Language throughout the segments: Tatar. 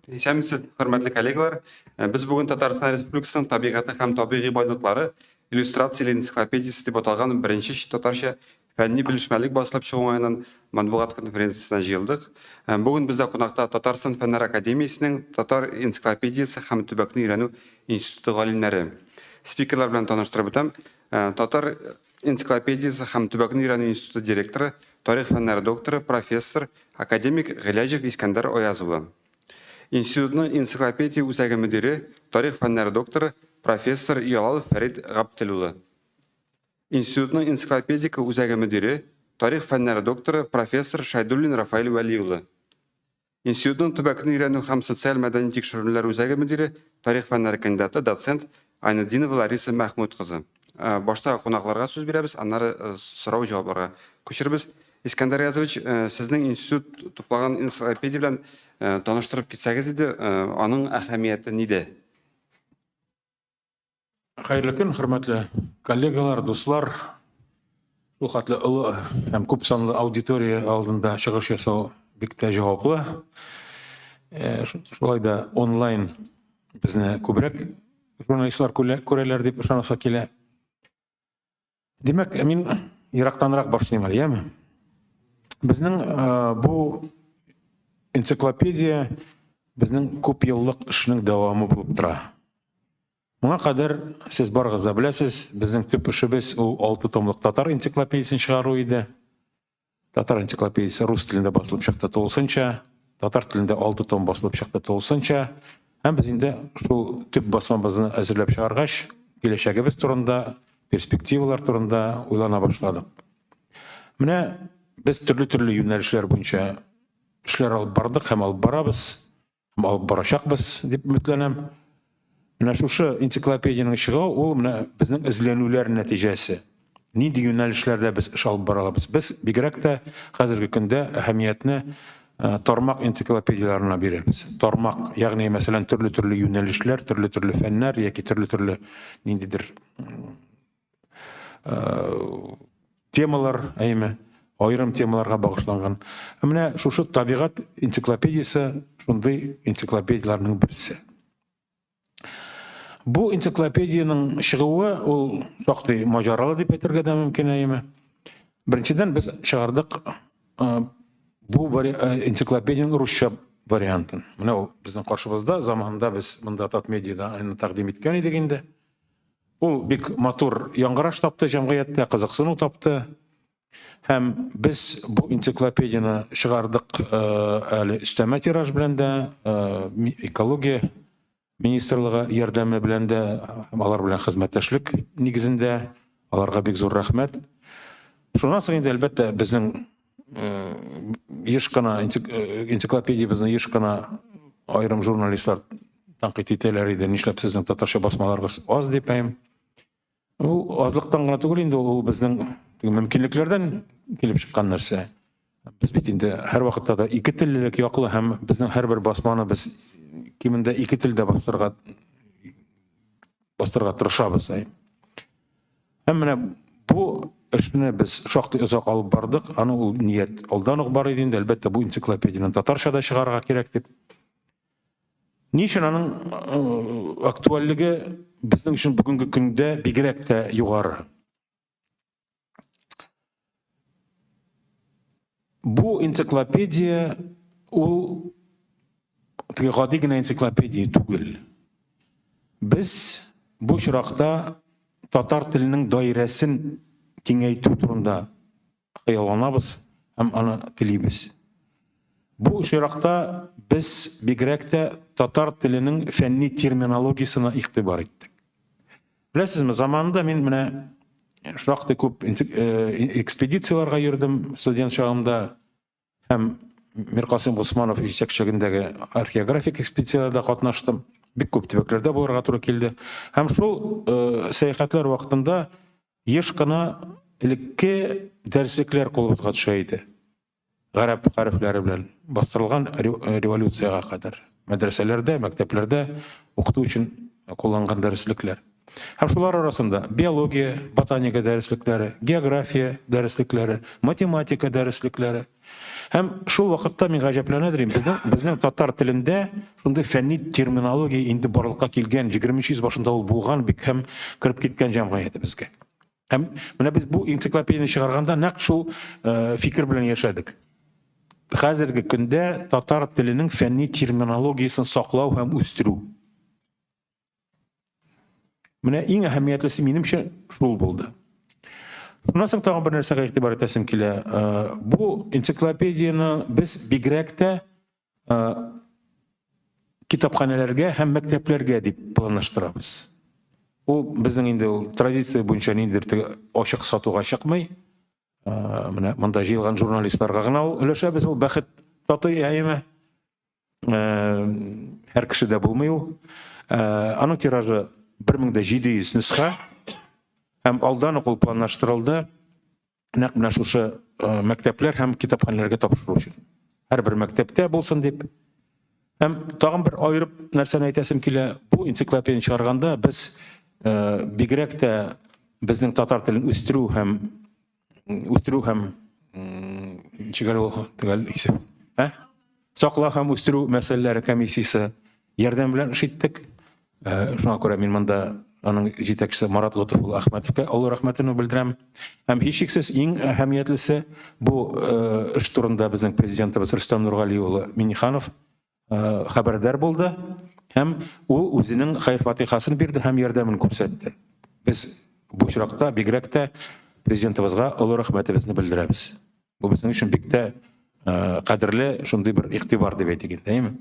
Исәнмесез, хөрмәтле коллегалар. Без бүген Татарстан Республикасының табигаты һәм табигый байлыклары иллюстрацияле энциклопедиясе дип аталган беренче татарча фәнни белешмәлек басылып чыгуыннан матбугат конференциясына җыелдык. Бүген бездә кунакта Татарстан Фәннәр академиясенең Татар энциклопедиясе һәм төбәкне өйрәнү институты галимнәре. Спикерлар белән таныштырып үтәм. Татар энциклопедиясе һәм төбәкне өйрәнү институты директоры, тарих фәннәре докторы, профессор, академик Гыйләҗев Искәндәр Аязова. Институтның энциклопедия үзәге мөдире, тарих фәннәре докторы, профессор Ялалов Фәрит Габделулы. Институтның энциклопедика үзәге мөдире, тарих фәннәре докторы, профессор Шайдуллин Рафаэль Вәлиулы. Институтның төбәкне өйрәнү һәм социаль мәдәни тикшерүләр үзәге мөдире, тарих фәннәре кандидаты, доцент Айнадинова Лариса Мәхмүд кызы. Башта кунакларга сүз бирәбез, аннары сорау-җавапларга күчербез. Искәндәр Аязович, сезнең институт туплаган энциклопедия белән таныштырып китсәгез иде, аның әһәмияте нидә? Хәерле көн, хөрмәтле коллегалар, дуслар. Ул хәтле олы һәм күп санлы аудитория алдында чыгыш ясау бик тә җаваплы. Шулай да онлайн безне күбрәк журналистлар күрәләр дип ышанасы килә. Димәк, мин ерактанрак башлыйм әле, яме? Безнең бу энциклопедия безнең күп еллык эшнең дәвамы булып тора. Моңа кадәр сез барыгыз да беләсез, безнең төп эшебез ул 6 томлык татар энциклопедиясын чыгару иде. Татар энциклопедиясе рус телендә басылып чыкты тулысынча, татар телендә 6 том басылып чыкты тулысынча. Һәм без инде шул төп басмабызны әзерләп чыгаргач, киләчәгебез турында, перспективалар турында уйлана башладык. Менә без төрле юнәлешләр буенча эшләр алып бардык һәм алып барабыз, һәм алып барачакбыз дип өметләнәм. Менә шушы энциклопедияның чыгуы ул менә безнең эзләнүләр нәтиҗәсе. Нинди юнәлешләрдә без эш алып барабыз? Без бигрәк тә хәзерге көндә әһәмиятне тармак энциклопедияларына бирәбез. Тармак, ягъни мәсәлән төрле юнәлешләр, төрле фәннәр яки төрле ниндидер темалар, айрым темаларга багышланган. Менә шушы табигать энциклопедиясе шундый энциклопедияларның берсе. Бу энциклопедияның чыгуы ул шактый маҗаралы дип әйтергә дә мөмкин. Беренчедән без чыгардык бу энциклопедияның русча вариантын. Менә ул безнең каршыбызда, заманында без монда Татмедиада аны тәкъдим иткән идек инде. Ул бик матур яңгыраш тапты җәмгыятьтә, кызыксыну тапты. Һәм без бу энциклопедияны чыгардык әле өстәмә тираж белән дә, экология министрлыгы ярдәме белән дә, алар белән хезмәттәшлек нигезендә, аларга бик зур рәхмәт. Шуннан соң инде әлбәттә безнең еш кына энциклопедиябезне еш кына айрым журналистлар тәнкыйть итәләр иде, нишләп сезнең татарча басмаларыгыз аз дип әйтәм. Ул азлыктан гына түгел инде, ул безнең мөмкинлекләрдән килеп чыккан нәрсә. Без бит инде һәр вакытта да ике теллелек яклы һәм безнең һәрбер басманы без кимендә ике телдә бастырга тырышабыз. Һәм менә бу эшне без шактый озак алып бардык. Аны ул ният алдан ук бар иде инде, әлбәттә бу энциклопедияны татарчада чыгарга кирәк дип. Ни өчен аның актуальлеге безнең өчен бүгенге көндә бигрәк тә югары? Бу энциклопедия ул гади генә энциклопедия түгел. Без бу чиракта татар теленең даирәсен киңәйтү турында хыялланабыз һәм аны телибез. Бу чиракта без бигрәк тә татар теленең фәнни терминологиясына игътибар иттек. Беләсезме, заманында мин менә шактый күп экспедицияларга йөрдем студент чагымда һәм Миркасым Госманов җитәкчелегендәге археографик экспедицияләрдә катнаштым. Бик күп төбәкләрдә булырга туры килде. Һәм шул сәяхәтләр вакытында еш кына элекке дәреслекләр кулыбызга төшә иде. Гарәп хәрефләре белән бастырылган революцияга кадәр. Мәдрәсәләрдә, мәктәпләрдә укыту өчен кулланган дәреслекләр. Һәм шулар арасында биология, ботаника дәреслекләре, география дәреслекләре, математика дәреслекләре. Һәм шул вакытта мин гаҗәпләнә дирим, безнең татар телендә шундый фәнни терминология инде барлыкка килгән, 20 йөз башында ул булган бик һәм кіріп киткән җәмгыятебезгә. Һәм менә без бу энциклопедияны чыгарганда нәкъ шул фикер белән яшәдек. Хәзерге көндә татар теленең фәнни терминологиясын саклау һәм үстерү. Менә иң әһәмиятлесе минемчә шул булды. Шуннан соң тагын бер нәрсәгә игътибар итәсем килә. Бу энциклопедияны без бигрәк тә китапханәләргә һәм мәктәпләргә дип планлаштырабыз. Ул безнең инде ул традиция буенча ниндидер ачык сатуга чыкмый. Менә монда җыелган журналистларга гына ул өләшәбез, ул бәхет татый әйеме. Һәр кешедә булмый ул. Аның тиражы 1700 нөсхә. Һәм алдан ук ул планлаштырылды. Нәкъ менә шушы мәктәпләр һәм китапханәләргә тапшыру өчен. Һәрбер мәктәптә булсын дип. Һәм тагын бер аерып нәрсәне әйтәсем килә. Бу энциклопедияны чыгарганда без бигрәк тә безнең татар телен үстерү һәм саклау һәм үстерү мәсьәләләре комиссиясе ярдәм белән эш иттек. Шуңа күрә мин монда аның җитәкчесе Марат Лотыфулла Әхмәтовка олы рәхмәтемне белдерәм. Һәм һичшиксез иң әһәмиятлесе бу эш турында безнең президентыбыз Рөстәм Нургали улы Минниханов хәбәрдар булды. Һәм ул үзенең хәйр-фатихасын бирде һәм ярдәмен күрсәтте. Без бу очракта бигрәк тә президентыбызга олы рәхмәтебезне белдерәбез. Бу безнең өчен бик тә кадерле шундый бер игътибар дип әйтик инде, әйме?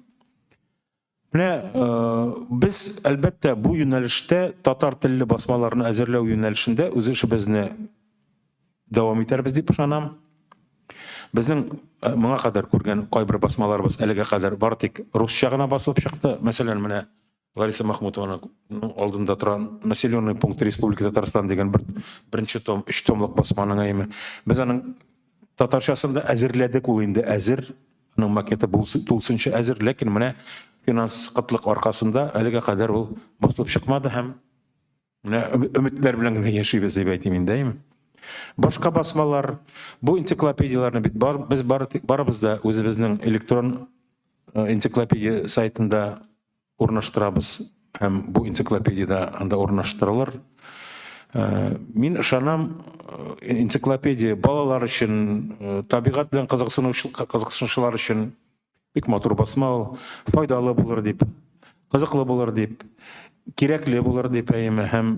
Менә без әлбәттә бу юнәлештә татар телле басмаларны әзерләү юнәлешендә үз эшебезне дәвам итәрбез дип ышанам. Безнең моңа кадәр күргән кайбер басмаларыбыз әлегә кадәр бары тик русча гына басылып чыкты. Мәсәлән, менә Лариса Махмутованың алдында торган населенный пункт Республика Татарстан дигән беренче том, 3 томлык басманың әйме. Без аның татарчасында әзерләдек, ул инде әзер, аның макеты тулысынча әзер, ләкин менә финанс кытлык аркасында әлегә кадәр ул басылып чыкмады һәм менә өметләр белән генә яшибез дип әйтим инде, әйме. Башка басмалар, бу энциклопедияларны бит без барыбыз да үзебезнең электрон энциклопедия сайтында урнаштырабыз һәм бу энциклопедияда анда урнаштырылыр. Мин ышанам, энциклопедия балалар өчен, табигать белән кызыксынучылар өчен бик матур басма ул, файдалы булыр дип, кызыклы булыр дип, кирәкле булыр дип әйме. Һәм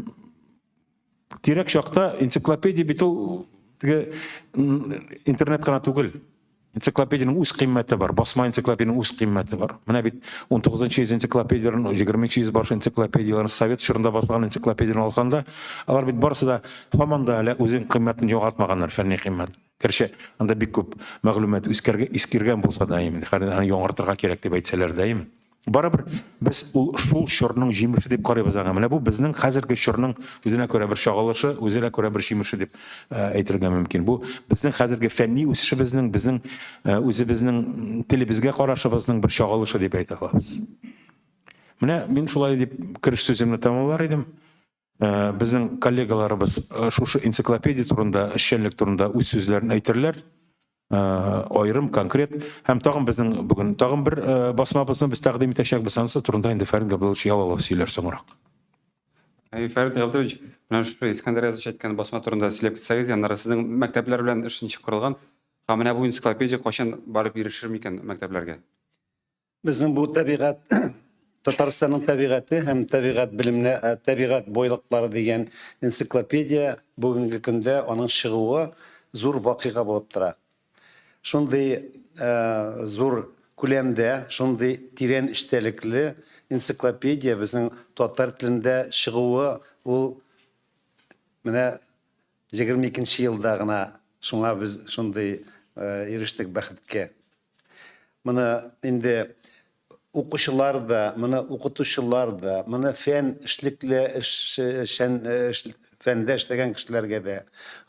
кирәк чакта энциклопедия бит ул интернет кына түгел. Энциклопедияның үз кыйммәте бар, басма энциклопедияның үз кыйммәте бар. Менә бит 19-нчы йөз энциклопедияларын, 20-нчы йөз башы энциклопедияларын, совет чорында басылган энциклопедияларын алганда, алар бит барысы да һаман да әле үзенең кыйммәтен югалтмаганнар, фәнни кыйммәт. Гәрчә анда бик күп мәгълүмат искергән булса да, аны яңартырга кирәк дип әйтсәләр дә, барыбер без шул чорның җимеше дип карыйбыз аңа. Менә бу безнең хәзерге чорның үзенә күрә бер чагылышы, үзенә күрә бер җимеше дип әйтергә мөмкин. Бу безнең хәзерге фәнни үсешебезнең, безнең үзебезнең телебезгә карашыбызның бер чагылышы дип әйтә алабыз. Менә мин шулай дип киреш сүземне тәмамлар идем. Безнең коллегаларыбыз шушы энциклопедия турында, эшчәнлек турында үз сүзләрен әйтерләр. Айрым, конкрет. Һәм тагын безнең бүген тагын бер басмабызны без тәкъдим итәчәкбез, анысы турында инде Фәрит Габдуллович Ялалов сөйләр соңрак. Фәрит Габдуллович, менә шу Искәндәр язып әйткән басма турында сөйләп китсәгез, яннары сезнең мәктәпләр белән эшенче корылган, һәм менә бу энциклопедия кайчан барып ирешер микән мәктәпләргә? Безнең бу табигать, Татарстанның табигаты һәм табигать белемне, табигать бойлыклары дигән энциклопедия бүгенге көндә аның чыгуы зур вакыйга булып тора. Шундый зур күләмдә, шундый тирән эчтәлекле энциклопедия безнең татар телендә чыгуы ул менә 22нче елда гына, шуңа без шундый ирештек бәхеткә. Моны инде укучылар да, моны укытучылар да, моны фән эшлекле фәндә эшләгән кешеләргә дә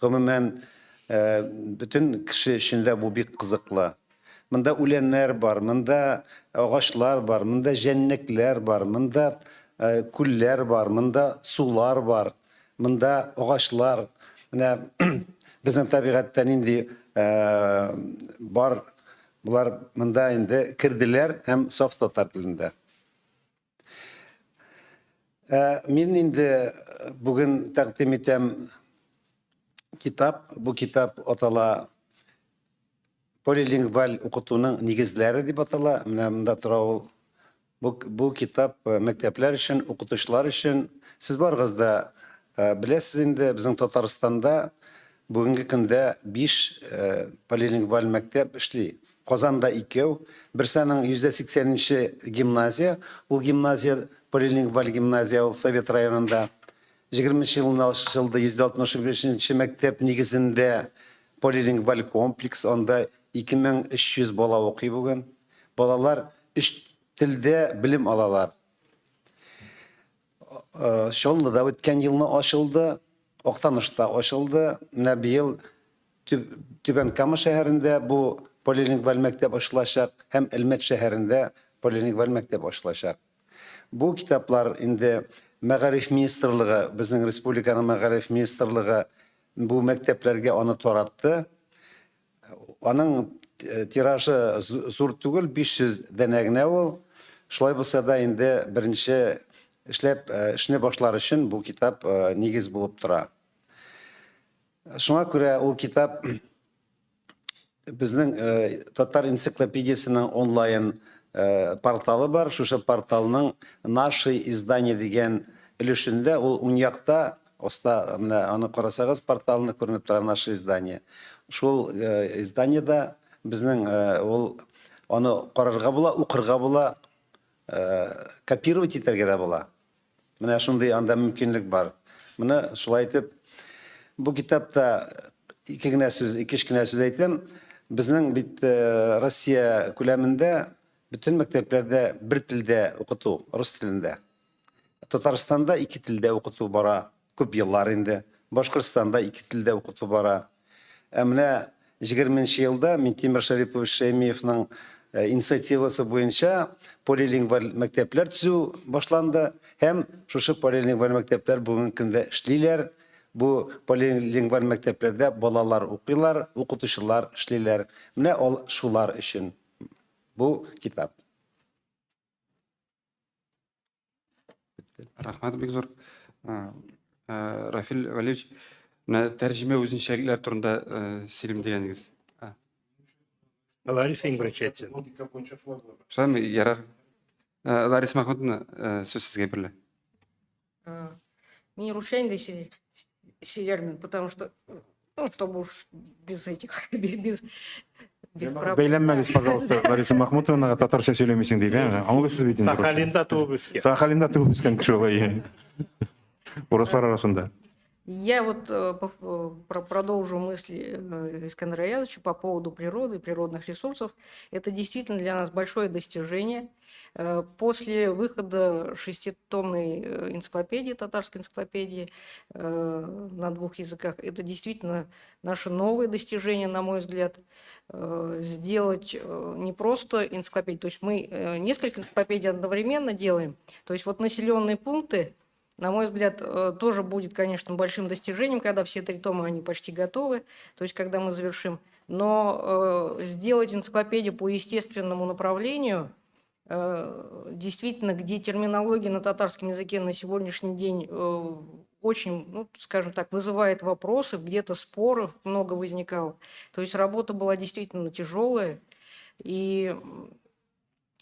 гомумән bütün kişi içinde bu bir kızıklı. Mında ulenler var, mında ağaçlar var, mında cennetler var, mında kuller var, mında sular var, mında ağaçlar. Bizim tabiattan indi var Булар монда инде кирдиләр һәм саф татар телендә. Мин инде бүген тәкъдим итәм китап. Бу китап атала полилингваль укытуның нигезләре дип атала. Менә монда тора ул. Бу китап мәктәпләр өчен, укытучылар өчен. Сез барыгыз да беләсез инде, безнең Татарстанда бүгенге көндә 5 полилингваль мәктәп эшли. Казанда 2, берсенең 80-нче гимназия, ул гимназия полилингваль гимназия ул Совет районында. 20 елны ачылды, 165-нче мәктәп нигезендә полилингваль комплекс, анда 2300 бала укый бүген. Балалар 3 телдә белем алалар. Шоллыда үткән елны ачылды, Актанышта ачылды. Менә быел Түбән Кама шәһәрендә бу полилингваль мәктәп ачылачак һәм Әлмәт шәһәрендә полилингваль мәктәп ачылачак. Бу китаплар инде Мәгариф министрлыгы, безнең республиканың Мәгариф министрлыгы бу мәктәпләргә аны таратты. Аның тиражы зур түгел, 500 дәнә генә ул. Шулай булса да инде беренче эшләп эшне башлар өчен бу китап нигез булып тора. Шуңа күрә ул китап безнең Татар энциклопедиясының онлайн порталы бар. Шушы порталның «Наши издания» дигән өлешендә ул уңякта, оста менә аны карасагыз, порталны күренеп тора «Наши издания». Шул изданиедә безнең ул аны карарга була, укырга була, копировать итәргә дә була. Менә шундый анда мөмкинлек бар. Менә шулай итеп, бу китапта ике генә сүз әйтәм. Безнең бит Россия күләмендә bütün мәктәпләрдә бер телдә укыту, рус телендә. Татарстанда 2 телдә укыту бара, күп еллар инде. Башкортстанда 2 телдә укыту бара. Менә 20-нче елда Минтимер Шарипович Шәймиевның инициативасы буенча полилингваль мәктәпләр төзү башланды һәм шушы полилингваль мәктәпләр бүген көндә эшлиләр. Бу полилингваль мәктәпләрдә балалар укыйлар, укытучылар эшлиләр. Менә ул шулар өчен бу китап. Рахмат, бик зур. Рафил Валерьевич, менә тәрҗемә үзенчәлекләр турында сөйлим дигәнегез. Лариса Инграчетин. Шулаймы, ярар. Лариса Махмудовна, сөз сезгә берле. Мне рушайн да силермен, потому что, ну, чтобы уж без этих, без проблем. Бәйләнмәгез, пожалуйста, Лариса Махмутовна, татарча сөйләмисең диде. Аңлыйсыз бит инде. Сахалинда туып үскән. Сахалинда туып үскән кеше ул. Урыслар арасында. Я вот продолжу мысли Искандера Аязовича по поводу природы, природных ресурсов. Это действительно для нас большое достижение. После выхода 6-томной энциклопедии, татарской энциклопедии на 2 языках, это действительно наше новое достижение, на мой взгляд, сделать не просто энциклопедию, то есть мы несколько энциклопедий одновременно делаем, то есть вот населенные пункты, на мой взгляд, тоже будет, конечно, большим достижением, когда все 3 тома, они почти готовы, то есть когда мы завершим. Но сделать энциклопедию по естественному направлению, действительно, где терминология на татарском языке на сегодняшний день очень, ну, скажем так, вызывает вопросы, где-то споров много возникало. То есть работа была действительно тяжелая, и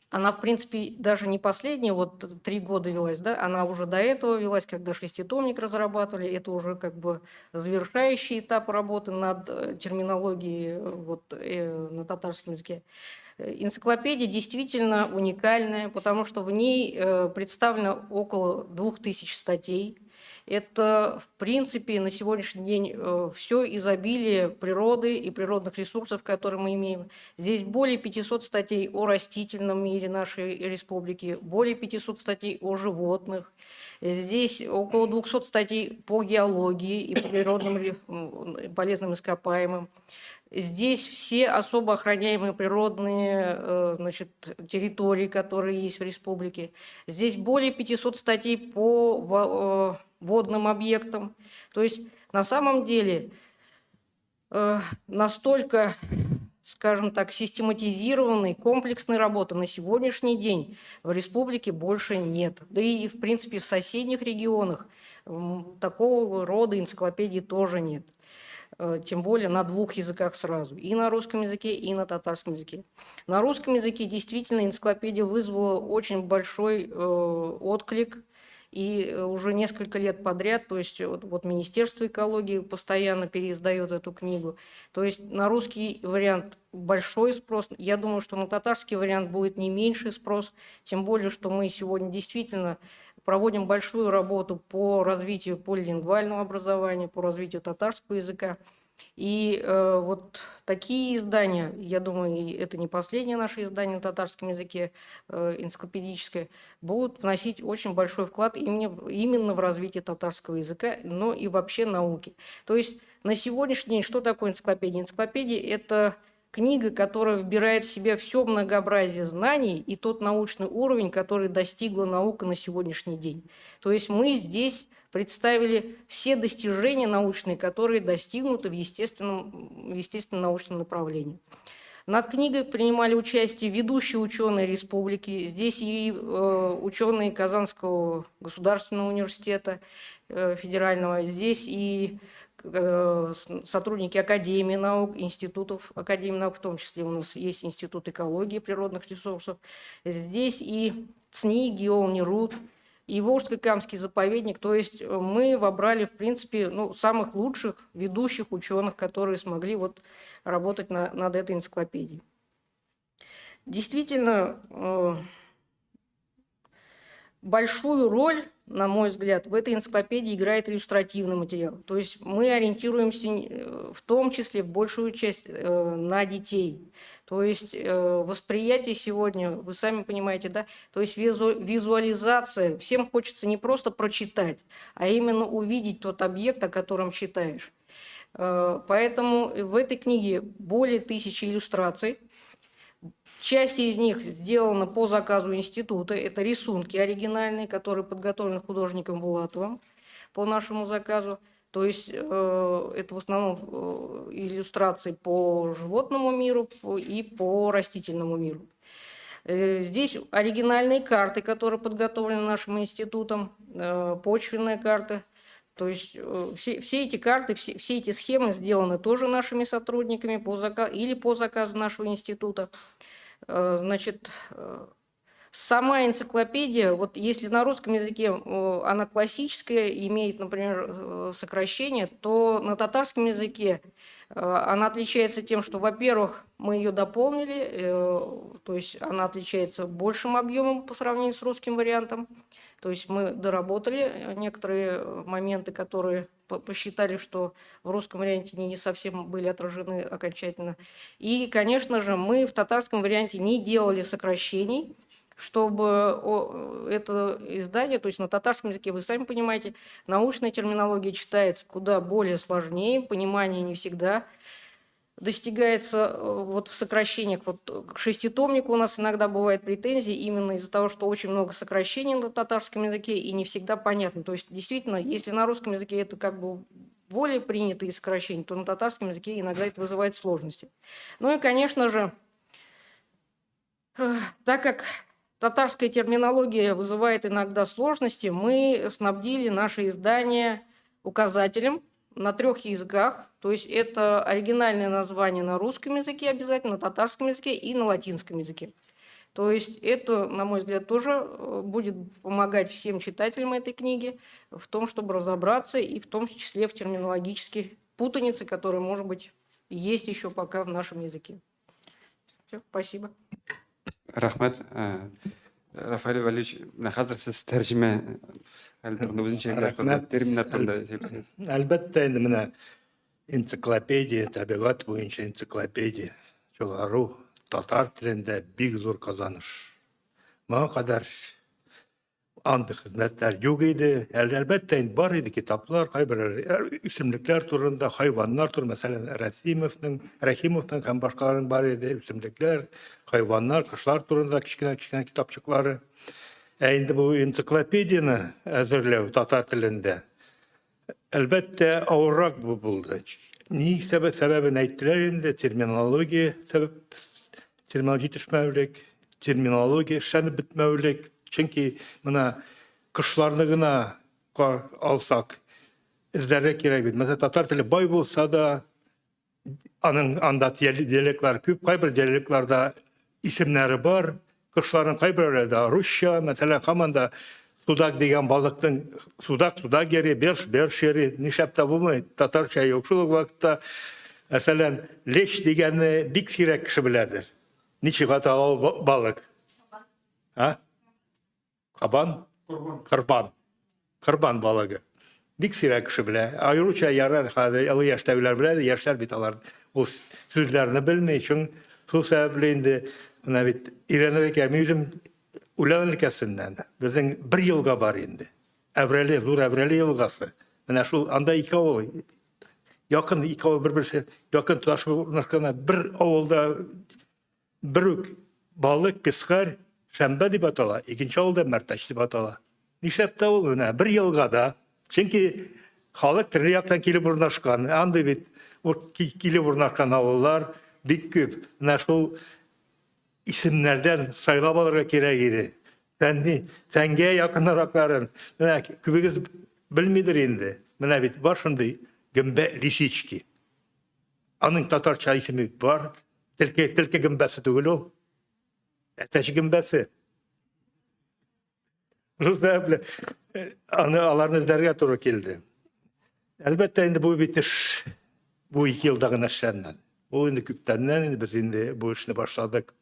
она, в принципе, даже не последняя, вот 3 года велась, да, она уже до этого велась, когда 6-томник разрабатывали, это уже как бы завершающий этап работы над терминологией вот, на татарском языке. Энциклопедия действительно уникальная, потому что в ней представлено около 2000 статей. Это, в принципе, на сегодняшний день все изобилие природы и природных ресурсов, которые мы имеем. Здесь более 500 статей о растительном мире нашей республики, более 500 статей о животных. Здесь около 200 статей по геологии и природным полезным ископаемым. Здесь все особо охраняемые природные, значит, территории, которые есть в республике. Здесь более 500 статей по водным объектам. То есть на самом деле настолько, скажем, скажем так, систематизированной, комплексной работы на сегодняшний день в республике больше нет. Да и, в принципе, в соседних регионах такого рода энциклопедий тоже нет. Тем более на двух языках сразу, и на русском языке, и на татарском языке. На русском языке действительно энциклопедия вызвала очень большой отклик, и уже несколько лет подряд, то есть вот Министерство экологии постоянно переиздает эту книгу. То есть на русский вариант большой спрос. Я думаю, что на татарский вариант будет не меньший спрос, тем более, что мы сегодня действительно проводим большую работу по развитию полилингвального образования, по развитию татарского языка. И вот такие издания, я думаю, и это не последнее наше издание на татарском языке, энциклопедическое, будут вносить очень большой вклад именно в развитие татарского языка, но и вообще науки. То есть на сегодняшний день что такое энциклопедия? Энциклопедия – это книга, которая вбирает в себя все многообразие знаний и тот научный уровень, который достигла наука на сегодняшний день. То есть мы здесь представили все достижения научные, которые достигнуты в естественном научном направлении. Над книгой принимали участие ведущие ученые республики. Здесь и ученые Казанского государственного университета федерального, здесь и сотрудники Академии наук, институтов Академии наук, в том числе у нас есть Институт экологии и природных ресурсов. Здесь и ЦНИ, ГеоУниРУ, и Волжско-Камский заповедник. То есть мы вобрали, в принципе, самых лучших ведущих ученых, которые смогли вот работать над этой энциклопедией. Действительно, большую роль, на мой взгляд, в этой энциклопедии играет иллюстративный материал. То есть мы ориентируемся в том числе в большую часть на детей. То есть восприятие сегодня, вы сами понимаете, да, то есть визуализация. Всем хочется не просто прочитать, а именно увидеть тот объект, о котором читаешь. Поэтому в этой книге более 1000 иллюстраций. Часть из них сделана по заказу института. Это рисунки оригинальные, которые подготовлены художником Булатовым по нашему заказу. То есть это в основном иллюстрации по животному миру и по растительному миру. Здесь оригинальные карты, которые подготовлены нашим институтом, почвенные карты. То есть все эти карты, все эти схемы сделаны тоже нашими сотрудниками или по заказу нашего института. Значит, сама энциклопедия, вот если на русском языке она классическая, имеет, например, сокращение, то на татарском языке она отличается тем, что, во-первых, мы ее дополнили, то есть она отличается большим объемом по сравнению с русским вариантом. То есть мы доработали некоторые моменты, которые посчитали, что в русском варианте не совсем были отражены окончательно. И, конечно же, мы в татарском варианте не делали сокращений, чтобы это издание, то есть на татарском языке, вы сами понимаете, научная терминология читается куда более сложнее, понимание не всегда достигается вот в сокращениях. Вот к шеститомнику у нас иногда бывают претензии именно из-за того, что очень много сокращений на татарском языке и не всегда понятно. То есть действительно, если на русском языке это как бы более принятые сокращения, то на татарском языке иногда это вызывает сложности. Ну и, конечно же, так как татарская терминология вызывает иногда сложности, мы снабдили наше издание указателем на 3 языках, то есть это оригинальное название на русском языке обязательно, на татарском языке и на латинском языке. То есть это, на мой взгляд, тоже будет помогать всем читателям этой книги в том, чтобы разобраться, и в том числе в терминологической путанице, которая, может быть, есть еще пока в нашем языке. Все, спасибо. Рахмет. Рафаэль Валерьевич, хәзер сез тәрҗемә терминнар турында сөйләсәгез. Әлбәттә, инде менә энциклопедия, табигать буенча энциклопедия чыгару татар телендә бик зур казаныш. Моңа кадәр андый хезмәтләр юк иде. Әлбәттә, инде бар иде китаплар, кайбер үсемлекләр турында, хайваннар турында, мәсәлән, Рәхимовның һәм башкаларның бар иде үсемлекләр, хайваннар, кошлар турында кичкенә китапчыклары. Инде бу энциклопедияны әзерләү татар телендә әлбәттә авыррак булды. Ни sebebini әйттеләр инде, терминология җитешмәүлек, терминология эшләнеп бетмәүлек. Чөнки менә кышларны гына алсак, эзләргә кирәк бит. Мәсәлән, татар теле бай булса да, аның анда диалектлар күп, кайбер диалектларда исемнәре бар. Кышларның кайберләрендә русча, мәсәлән, һаманда судак дигән балыкның судак йөри, берш йөри, нишләп тә булмый, татарча юк. Шул ук вакытта, мәсәлән, лещ дигәнне бик сирәк кеше беләдер. Ничек ата ул балык? Кабан? Кырбан балыгы. Бик сирәк кеше белә. Аеруча ярар хәзер олы яшьтәгеләр белә, яшьләр бит алар ул сүзләрне белмәй, шул сәбәпле инде менә бит өйрәнергә мөһим үлән өлкәсеннән. Безнең 1 елга бар инде. Әврәле, зур Әврәле елгасы. Менә шул анда 2 авыл, якын 2 авыл бер-берсе, якын ташбурнашкана бер авылда бер үк балык, пескарь, шәмбә дип атала, икенче авылда мәртәч дип атала. Нишләп тә ул менә 1 елгада, чөнки халык төрле яктан килеп урнашкан. Анда бит килеп урнашкан авыллар бик күп. Менә шул исемнәрдән сайлап алырга кирәк иде. Фәнгә якынракларын. Менә күбегез белмидер инде. Менә бит бар шундый Гөмбә Лисички. Аның татарча исеме бар. Tilke гөмбәсе түгел ул. Әтәч гөмбәсе. Шул сәбәпле аларны эзләргә туры килде. Әлбәттә инде бу бит эш бу 2 елда гына эшләнмәде. Ул инде күптәннән инде без инде бу эшне башладык.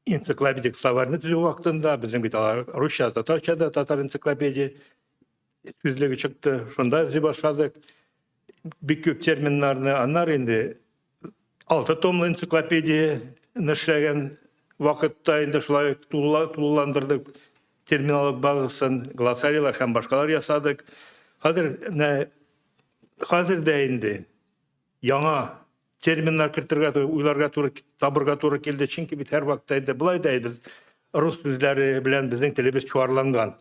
Энциклопедик словарьны төзү вакытында безнең бит русча, татарча да татар энциклопедия сүзлеге чыкты. Шунда эзли башладык. Бик күп терминнарны, аннары инде 6 томлы энциклопедия эшләгән вакытта инде шулай тулыландырдык. Терминологик базасын, глоссарийлар һәм башкалар ясадык. Хәзер дә инде яңа терминнар кертергә, уйларга туры, табырга туры килде. Чөнки бит һәр вакытта инде булай да без рус сүзләре белән безнең телебез чуарланган.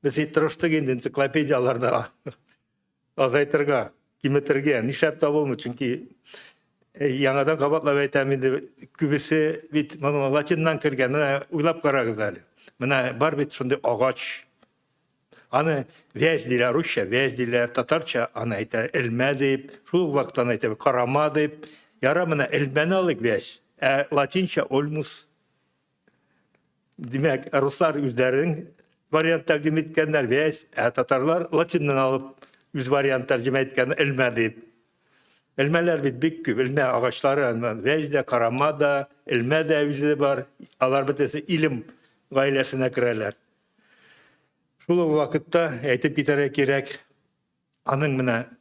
Без тырыштык инде энциклопедияларда азайтырга, киметергә. Нишләп тә булмый, чөнки яңадан кабатлап әйтәм инде, күбесе бит латиннан кергән. Менә уйлап карагыз әле. Менә бар бит шундый агач. Аны вәз диләр, русча вәз диләр, татарча аны әйтә элмә дип, шул вакыттан әйтә карама дип. Яра менә элмәне алык вәз, латинча ольмус. Димәк, руслар үзләренең вариант тәкъдим иткәннәр вәз, татарлар латиннан алып үз вариант тәрҗемә иткән элмә дип. Элмәләр бит бик күп, элмә агачлары, вәз дә, карама да, элмә дә үзе бар. Алар битәсе илем гаиләсенә керәләр. Шул вакытта әйтеп китәргә кирәк, аның менә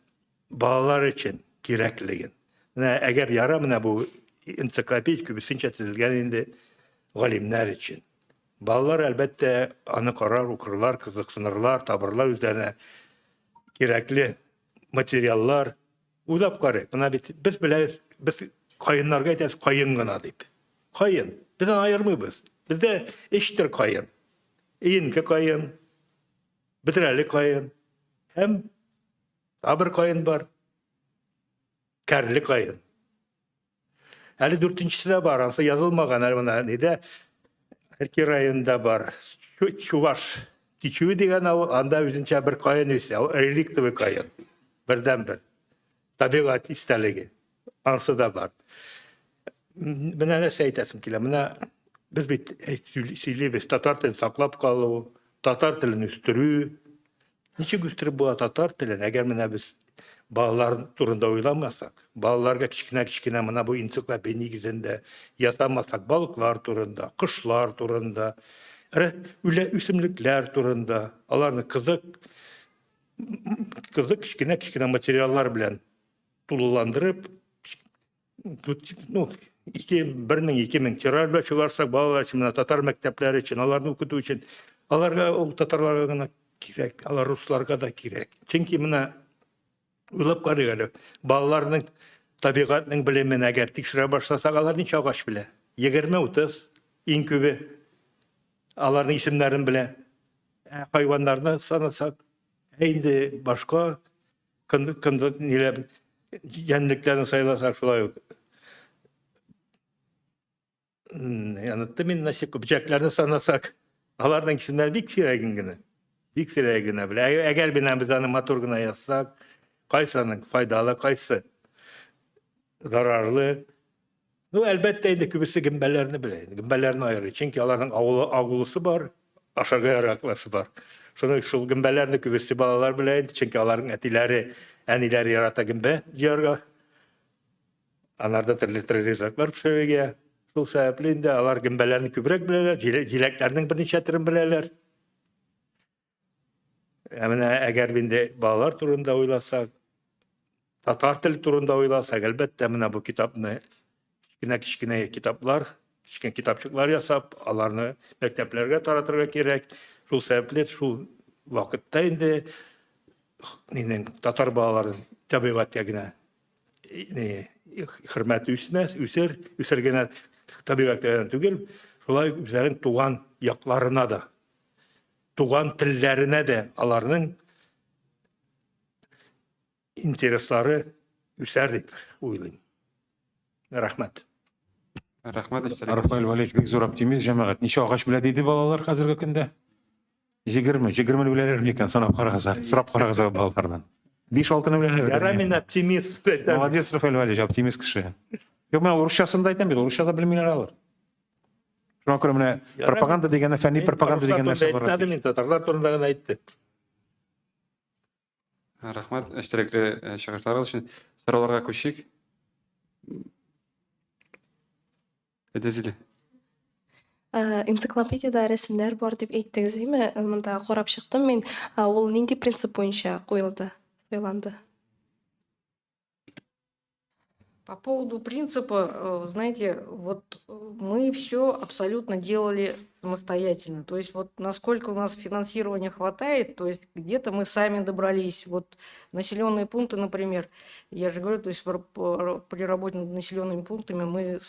балалар өчен кирәклеген. Менә әгәр яра менә бу энциклопедия күбесенчә төзелгән инде галимнәр өчен. Балалар әлбәттә аны карар, укырлар, кызыксынырлар, табырлар үзләренә кирәкле материаллар. Уйлап карыйк, менә бит без беләбез, без кайыннарга әйтәбез кайын гына дип. Кайын. Без аны аермыйбыз. Бездә эчтер кайын. Иенке кайын. Бедрәле кайын, һәм табыр кайын бар, кәрле кайын. Әле 4-нчесе дә бар, ансы язылмаган, әле менә нидә, Әрки районында бар, Чуваш, Кичуи дигән авыл, анда үзенчә бер кайын үсә, ул реликтовый кайын, бердән-бер, табигать истәлеге, ансы да бар. Менә нәрсә әйтәсем килә, менә без бит сөйлибез, татар телен саклап калу, татар телен үстерү. Ничек үстереп була татар телен? Әгәр менә без балалар турында уйламасак, балаларга кичкенә менә бу энциклопедия нигезендә ясамасак, балыклар турында, кышлар турында, үсемлекләр турында, аларны кызык кичкенә материаллар белән тулыландырып, 1000-2000 тираж белән чыгарсак, балалар өчен, татар мәктәпләре өчен, аларны укыту өчен, аларга ул татарларга гына кирәк, алар русларга да кирәк. Чөнки менә уйлап карыйк әле, балаларның табигатьнең белемен әгәр тикшерә башласак, алар ничә агач белә? 20-30 иң күбе аларның исемнәрен белә. Хайваннарны санасак, инде башка Kındı nile yenliklerini sayılasak şulay. Yanıttı min nasip bıçaklarını sanasak. Alardan kişiler bir siragin gine. Bir siragin bile. Eğer biz anı motorguna yazsak, kaysanın faydalı, kaysı zararlı. No elbette indi kübüsü gimbellerini bile. Gimbellerini ayırıyor. Çünkü onların ağulusu var, aşağı yaraklısı var. Şunu şu gimbellerini kübüsü balalar bile. Çünkü onların etileri, enileri yarata gimbe diyorlar. Onlarda türlü rizaklar pişiriyor. Şul sebeple indi alar gimbellerini kübrek bileler. Cileklerinin bir nişetirin bileler. Eğer binde bağlar turunda oylasak, Tatar tili turunda oylasak, elbette bu kitapını kichkine kitaplar, kichkine kitapçıklar yasap, alarını mekteplerge taratırga gerek. Şul sebeple şu vakitte indi Tatar bağların tabiat yagına hürmeti üsergene tabiat yagına tügel, şulay üzerine tuğan yaklarına da, tuğan tillerine de alarının interesleri üser deyip uylayım. Rahmet. Rahmat eşlik. Рафаэль Валерьевич бек зор оптимист жамағат. Неше ағаш біле дейді балалар қазіргі күнде? 20 білелер ме екен санап қарағызар, сұрап қарағызар балалардан. 5-6 білелер. Ярамин оптимист. Молодец, Рафаэль Валерьевич, оптимист кіші. Жоқ, мен орысшасын да айтам беді, орысша да білмейлер алыр. Шуңа көрі міне пропаганда дегені, фәнни пропаганда деген нәрсе бар. Мен татарлар турында ғана айтты. Rahmat eşlikli şagirdleriniz için. Sorularga köşeyik. Edezili. Энциклопедияда рәсемдер бар деп әйттіңіз дейме? Мында қарап шықтым мен. Ол нендей принцип бойынша қойылды, сайланды? По поводу принципа, знаете, вот мы все абсолютно делали самостоятельно. То есть вот насколько у нас финансирования хватает, то есть где-то мы сами добрались. Вот населенные пункты, например, я же говорю, то есть при работе над населенными пунктами мы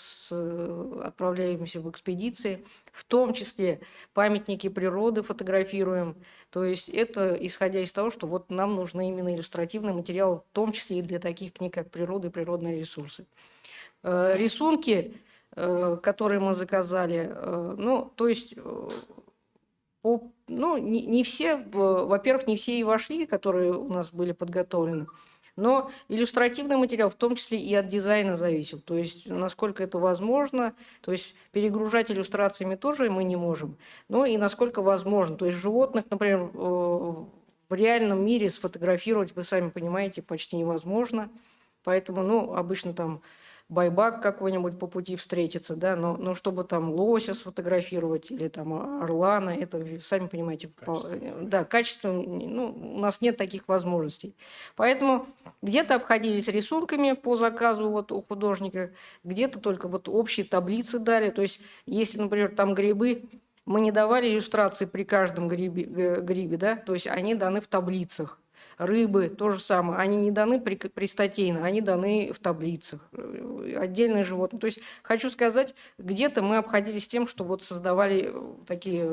отправляемся в экспедиции, в том числе памятники природы фотографируем. То есть это исходя из того, что вот нам нужны именно иллюстративные материалы, в том числе и для таких книг, как «Природа» и «Природные ресурсы». Рисунки, которые мы заказали, ну, то есть, ну, не все, во-первых, не все и вошли, которые у нас были подготовлены, но иллюстративный материал в том числе и от дизайна зависел, то есть насколько это возможно, то есть перегружать иллюстрациями тоже мы не можем, но и насколько возможно, то есть животных, например, в реальном мире сфотографировать, вы сами понимаете, почти невозможно, поэтому, ну, обычно там байбак какой-нибудь по пути встретится, да, но чтобы там лося сфотографировать или там орлана, это, сами понимаете, да, качество, ну, у нас нет таких возможностей. Поэтому где-то обходились рисунками по заказу вот у художника, где-то только вот общие таблицы дали, то есть если, например, там грибы, мы не давали иллюстрации при каждом грибе, да, то есть они даны в таблицах. Рыбы то же самое, они не даны пристатейно, они даны в таблицах, отдельные животные. То есть хочу сказать, где-то мы обходились тем, что вот создавали такие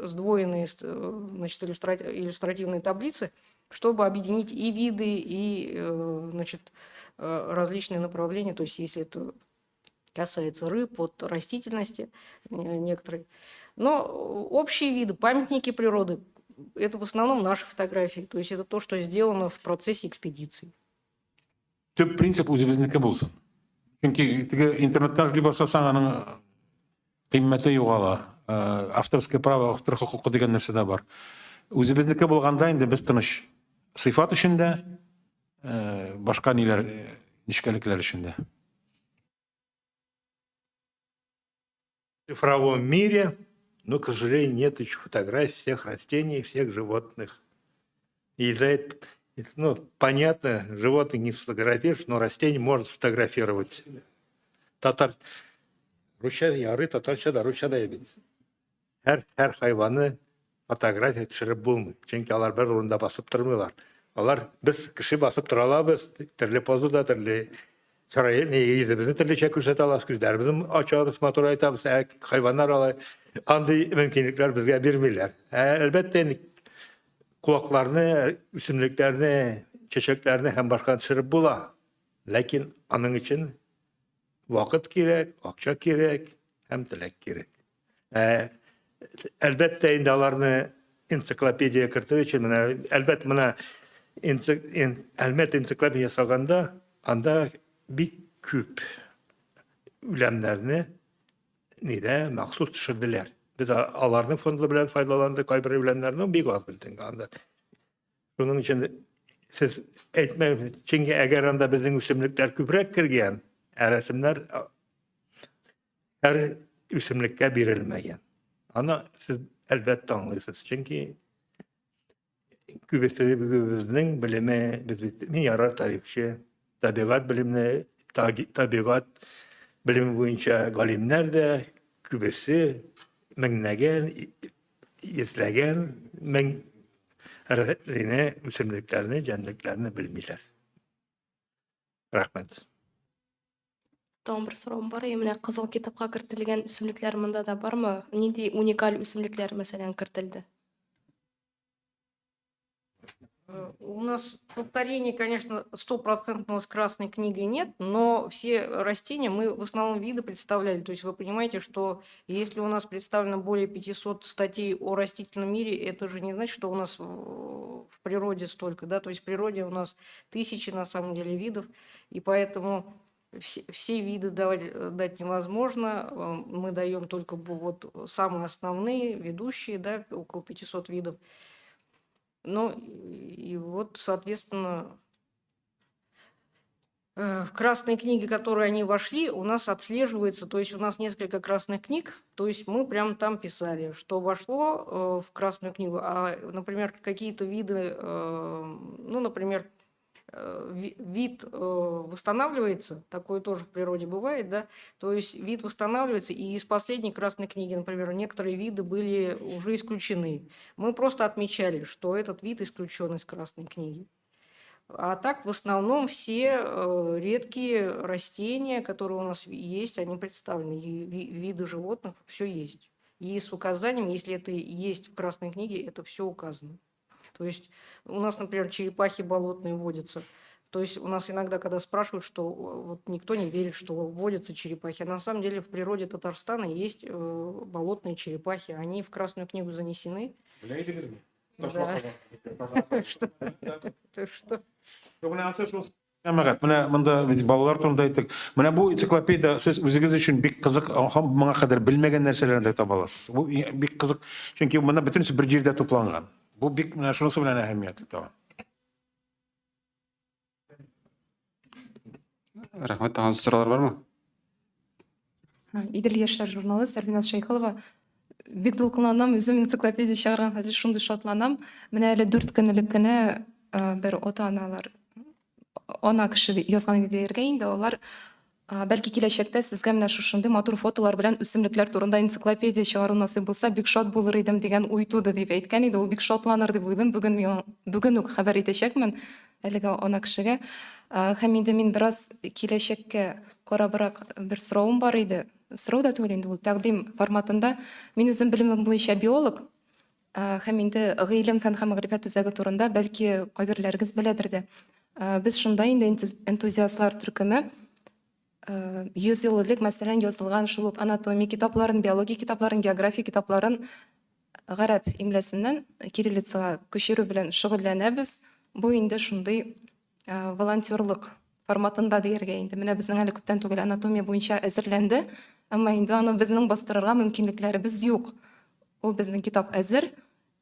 сдвоенные, значит, иллюстративные таблицы, чтобы объединить и виды, и, значит, различные направления. То есть если это касается рыб, вот растительности некоторые. Но общие виды, памятники природы, это в основном наши фотографии. То есть это то, что сделано в процессе экспедиции. Төп принцип өзіміздікі болсын. Çünkü интернеттен іздей бастасаң, аның қимметі жоғала. Авторское право, автор құқығы деген нәрсе де бар. Өзіміздікі болғанда енді біз тыныш. Сыйфат үшін де, башқа нелер, нишкәліклер үшін де. В цифровом мире, но, к сожалению, нет еще фотографий всех растений, всех животных. И из-за этого, ну, понятно, животных не сфотографируешь, но растения можно сфотографировать. Татар, яры татарчада, русчада ебет. Her hayvanı фотография төшереп булмый. Чөнки алар бер урында басып тормыйлар. Алар без кеше басып тора алабыз, төрле позада, төрле чарайны йөзебезне төрлечә күрсәтә алабыз, күзләребезне ачабыз, мотор айтабыз, хайваннар алай андый мөмкинлекләр безгә бирмиләр. Әлбәттә, kulaklarını, üsümlüklerini, çiçeklerini hem başka düşürüp bula. Lakin onun için vakit gerek, akça gerek, hem tilek gerek. Elbette indalarını ensiklopediyaya kırtığı için elbette buna elbette ensiklopediya salganda anda bir küp ülemlerini nide mahsus düşürdüler. Biz alarının fondu bilen faydalandık, kaybır ülemlerini bir az bildik anda. Bunun için siz etmeyin. Çünkü eğer anda bizim üsümlükler küprek kirgen, resimler her üsümlükke birilmeyen. Ama siz elbette anlıyorsunuz. Çünkü kübüsünün bilimi, biz yarar tarihçi, tabiat bilimine, tabiat bilimi boyunca galimler de kübüsü mengnegen, izlegen, üsümlüklerini, cenliklerini bilmiyorlar. Rahmet. Tamam, bir sorum var. Emine Kızıl Kitap'a kiritilgen üsümlükler mında da var mı? Nindi unikal üsümlükler mesela kiritildi? У нас повторений, конечно, стопроцентного с Красной книгой нет, но все растения мы в основном виды представляли. То есть вы понимаете, что если у нас представлено более 500 статей о растительном мире, это же не значит, что у нас в природе столько, да, то есть в природе у нас тысячи на самом деле видов, и поэтому все виды дать невозможно. Мы даем только вот самые основные, ведущие, да, около 500 видов. Ну и вот, соответственно, в красные книги, которые они вошли, у нас отслеживается, то есть у нас несколько красных книг, то есть мы прям там писали, что вошло в красную книгу, а, например, какие-то виды, ну, например, вид восстанавливается, такое тоже в природе бывает, да, то есть вид восстанавливается, и из последней красной книги, например, некоторые виды были уже исключены. Мы просто отмечали, что этот вид исключен из красной книги. А так, в основном, все редкие растения, которые у нас есть, они представлены, и виды животных, все есть. И с указанием, если это есть в красной книге, это все указано. То есть у нас, например, черепахи болотные водятся. То есть у нас иногда, когда спрашивают, что вот никто не верит, что водятся черепахи. А на самом деле в природе Татарстана есть болотные черепахи. Они в Красную книгу занесены. Да. Что? Мында балалар турында айттык. Менә бу энциклопедия сез үзегез өчен бик кызык, моңа кадәр белмәгән нәрсәләрне таба аласыз. Бу бик кызык, чөнки моны бөтенесе бер җирдә тупланган. Бу бик менә шунысы белән әһәмиятле тагын. Рахмет, тагын сораулар бармы? Идел яшьләр журналист Альбиназ Шайхалова. Бик дулкынланам, үзем энциклопедия чыгарган хәтле шундый шатланам. Менә әле 4 көн элек кенә бер ата-аналар ана кеше язган идегә инде, алар бәлки киләчәктә сезгә менә шушындый матур фотолар белән үсемлекләр турында энциклопедия чыгару насыйп булса, бик шат булыр идем дигән уй туды дип әйткән иде. Ул бик шатланыр дип уйлыйм. Бүген үк хәбәр итәчәкмен әлеге ана кешегә. Һәм инде мин бераз киләчәккә карабрак бер соравым бар иде. Сорау да түгел инде, ул тәкъдим форматында. Мин үзем белемем буенча биолог. Һәм инде гыйлем, фән һәм мәгърифәт үзәге турында бәлки кайберләрегез беләдер дә. Без шунда инде энтузиастлар төркеме 100 ел элек мәсәлән язылган шул ук анатомия китапларын, биология китапларын, география китапларын гарәп имләсеннән кириллицага күчерү белән шөгыльләнәбез. Бу инде шундый волонтерлык форматында дияргә инде. Менә безнең әле күптән түгел анатомия буенча әзерләнде, әмма инде аны безнең бастырырга мөмкинлекләребез юк. Ул безнең китап әзер,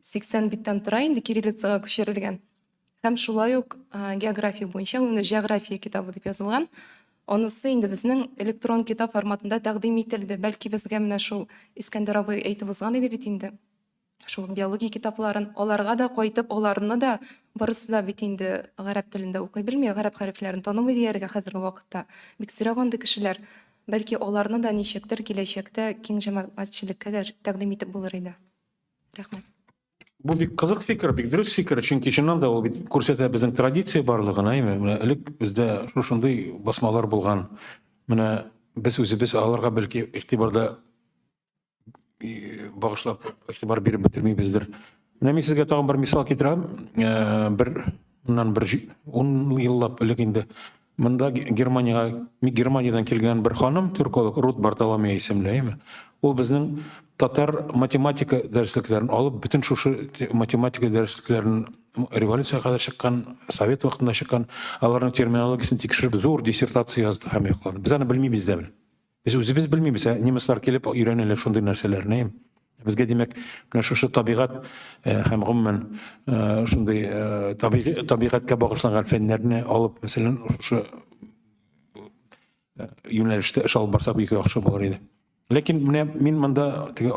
80 биттән тора инде кириллицага күчерелгән. Һәм шулай ук география буенча, ул география китабы дип язылган. Онысы инде безнең электрон китап форматында тәкъдим ителде. Бәлки безгә менә шул Искәндәр абый әйтеп узган иде бит инде. Шул биология китапларын аларга да кайтып, аларны да барысы да бит инде гарәп телендә укый белми, гарәп хәрефләрен танымый дияргә хәзерге вакытта. Бик сирәк андый кешеләр. Бәлки аларны да ничектер киләчәктә киң җәмәгатьчелеккә дә тәкъдим итеп булыр иде. Рәхмәт. Бу бик кызык фикер, бик дөрес фикер, чөнки чыннан да ул бит күрсәтә безнең традиция барлыгын, әйме. Менә элек бездә шушындый басмалар булган. Менә без үзебез аларга бәлки игътибарда багышлап игътибар биреп бетермибездер. Менә мин сезгә тагын бер мисал китерәм. Моннан 10 еллап элек инде монда Германиядән килгән бер ханым, түрколог Рут Бартоломей исемле. Ул безнең татар математика дәреслекләрен алып, бөтен шушы математика дәреслекләрен революция кадәр чыккан, совет вакытында чыккан, аларның терминологиясын тикшереп, зур диссертация язды һәм яклады. Без аны белмибез дә. Без үзебез белмибез, немецлар килеп өйрәнәләр шундый нәрсәләрне. Безгә димәк, менә шушы табигать һәм гомумән шундый табигатькә багышланган фәннәрне алып, мәсәлән, шушы юнәлештә эш алып барсак бик яхшы булыр иде. Ләкин менә мин монда теге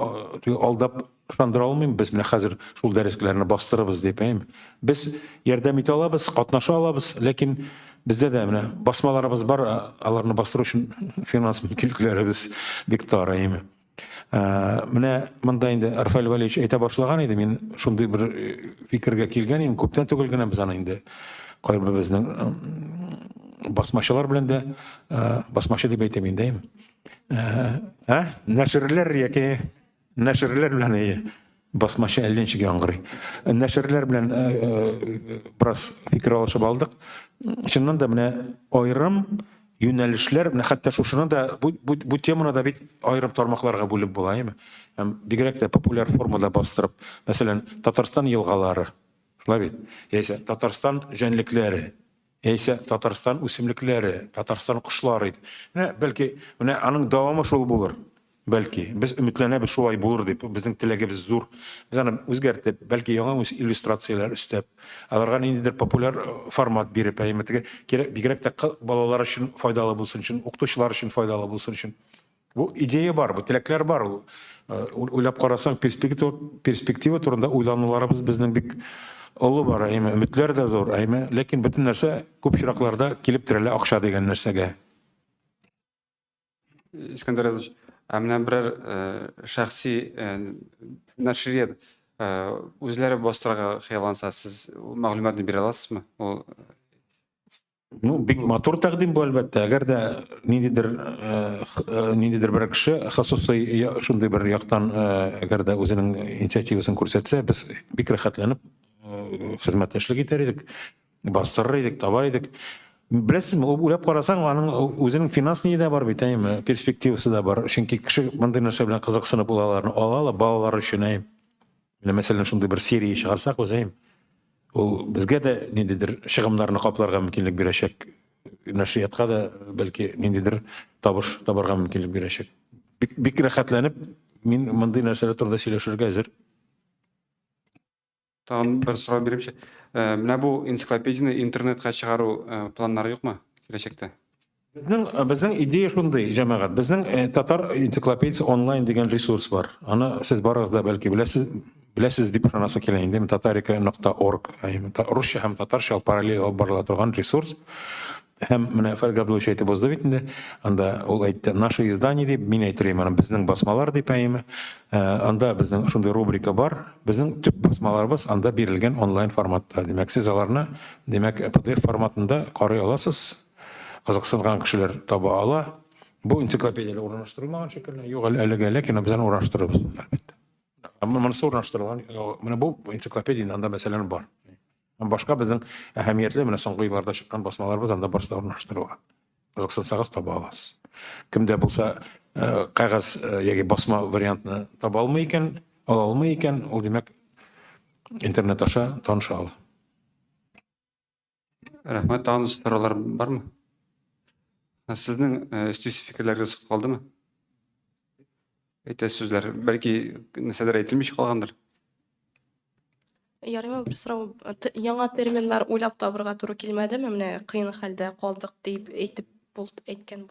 алдап ышандыра алмыйм, без менә хәзер шул дәресләрне бастырабыз дип әйм. Без ярдәм итә алабыз, катнаша алабыз, ләкин бездә дә менә басмаларыбыз бар, аларны бастыру өчен финанс мөмкинлекләребез бик тар әйме. Менә монда инде Рафаэль Валерьевич әйтә башлаган иде, мин шундый бер фикергә килгән идем, күптән түгел генә без аны инде кайбер безнең басмачылар белән дә басмачы дип әйтәм инде. Нәшерләр яки нәшерләр белән басмачы әлләнче яңгырый. Нәшерләр белән бераз фикер алышып алдык. Чыннан да менә айрым юнәлешләр, менә хәтта шушыны да бу теманы да бит айрым тармакларга бүлеп була, һәм бигрәк тә популяр формада бастырып, мәсәлән, Татарстан елгалары, шулай бит, яисә Татарстан җәнлекләре, яисә Татарстан үсемлекләре, Татарстан кошлары. Менә бәлки менә аның дәвамы шул булыр. Бәлки без өметләнәбез шулай булыр дип, безнең теләгебез зур. Без аны үзгәртеп, бәлки яңа иллюстрацияләр өстәп, аларга ниндидер популяр формат биреп, бигрәк тә балалар өчен файдалы булсын өчен, укытучылар өчен файдалы булсын өчен. Бу идея бар, бу теләкләр бар. Уйлап карасаң, перспектива турында уйлануларыбыз безнең бик олы бар, өметләр дә зур, ләкин бөтен нәрсә күп чиракларда килеп терәлә акча дигән нәрсәгә. Искәндәр Языч, менә берәр шәхси нәшрият үзләре бастырырга хыялланса, сез мәгълүматны бирә аласызмы? Бик матур тәкъдим бу, әлбәттә. Әгәр дә ниндидер бер кеше хосусый шундый бер яктан әгәр дә үзенең инициативасын күрсәтсә, без бик рәхәтләнеп хезмәттәшлек итәр идек, бастырыр идек, табар идек. Беләсезме, уйлап карасаң, аның үзенең финанс нидә бар бит, перспективасы да бар. Чөнки кеше мондый нәрсә белән кызыксынып булаларны ала, балалар өчен. Мәсәлән, шундый бер серия чыгарсак, ул безгә дә ниндидер чыгымнарны капларга мөмкинлек бирәчәк. Нәшриятка да бәлки ниндидер табыш табарга мөмкинлек бирәчәк. Бик рәхәтләнеп, мин мондый нәрсәләр турында сөйләшергә әзер. Тагын бер сорау бирәмче. Менә бу энциклопедияне интернетка чыгару планнары юкмы киләчәктә? Безнең идея шундый, җәмәгать. Безнең татар энциклопедиясе онлайн дигән ресурс бар. Аны сез барыгыз да бәлки беләсез дип ышанасы килә инде. Tatarika.org, русча һәм татарча параллель алып барыла торган ресурс. Һәм менә Фәргә Абдуллович әйтеп узды бит инде. Анда ул әйтте, наше издание дип, мин әйтергә аны безнең басмалар дип әйме. Анда безнең шундый рубрика бар. Безнең төп басмаларыбыз анда бирелгән онлайн форматта. Димәк, сез аларны, PDF форматында карый аласыз. Кызыксынган кешеләр таба ала. Бу энциклопедияләр урнаштырылмаган шикелле. Юк әлегә, ләкин без аны урнаштырабыз, әлбәттә. Монысы урнаштырылган. Менә бу энциклопедия анда мәсәлән бар. Башка безнең әһәмиятле менә соңгы елларда чыккан басмаларыбыз анда барса урнаштырылган. Кызыксынсагыз таба аласыз. Кемдә булса кагаз яки басма вариантны таба алмый икән, ала алмый икән, ул димәк интернет аша таныша ала. Рәхмәт, тагын сораулар бармы? Сезнең фикерләрегез калдымы? Әйтә сүзләр, бәлки нәрсәләр әйтелмиш калгандыр. Ярыймы бер сорау, яңа терминнар уйлап табырга туры килмәдеме? Менә кыен хәлдә калдык дип әйткән.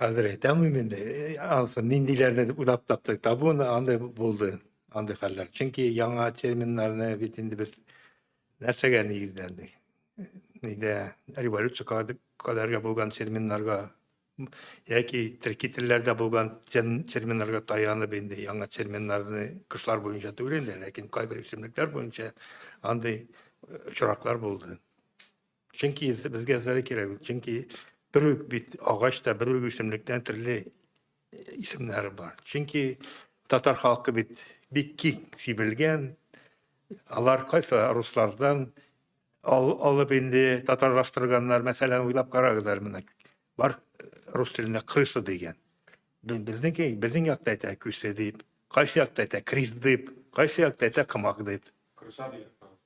Хәзер әйтәм инде, ниндиләрне уйлап таптык, табуны андай булды, андай хәлләр. Чөнки яңа терминнарны бит инде без нәрсәгә нигезләндек? Нидә революция кадәргә булган терминнарга яки төрки телләрдә булган терминнарга таянып инде яңа терминнарны кышлар буенча түгел инде, ләкин кайбер исемлекләр буенча андай очраклар булды. Чөнки безгә зәре кирәк, чөнки бер бит агачта бер исемлектән төрле исемнәр бар. Чөнки татар халкы бит бик киң сибелгән. Алар кайсы руслардан алып инде татарлаштырганнар, мәсәлән, уйлап карагызлар, менә бар рус теленә крыса дигән. Безнең якта әйтә күсе дип, кайсы якта әйтә крис дип, кайсы якта әйтә камак дип.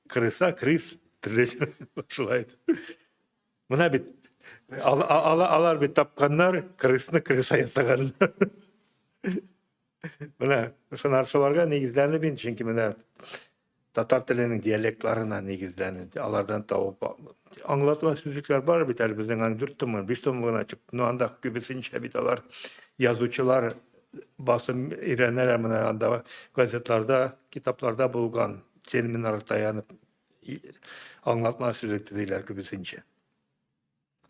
Крыса, крис, төрлечә шулай. Менә бит алар бит тапканнар, крысны крыса ясаганнар. Менә шуларга нигезләнеп инде, чөнки менә татар теленең диалектларына нигезләнеп, алардан табып аңлатма сүзлекләр бар бит әле безнең аны 4 том, 5 том гына чыкты. Ну анда күбесенчә бит алар язучылар басым өйрәнәләр, менә анда газетларда, китапларда булган терминнар таянып аңлатма сүзлекләр диләр күбесенчә.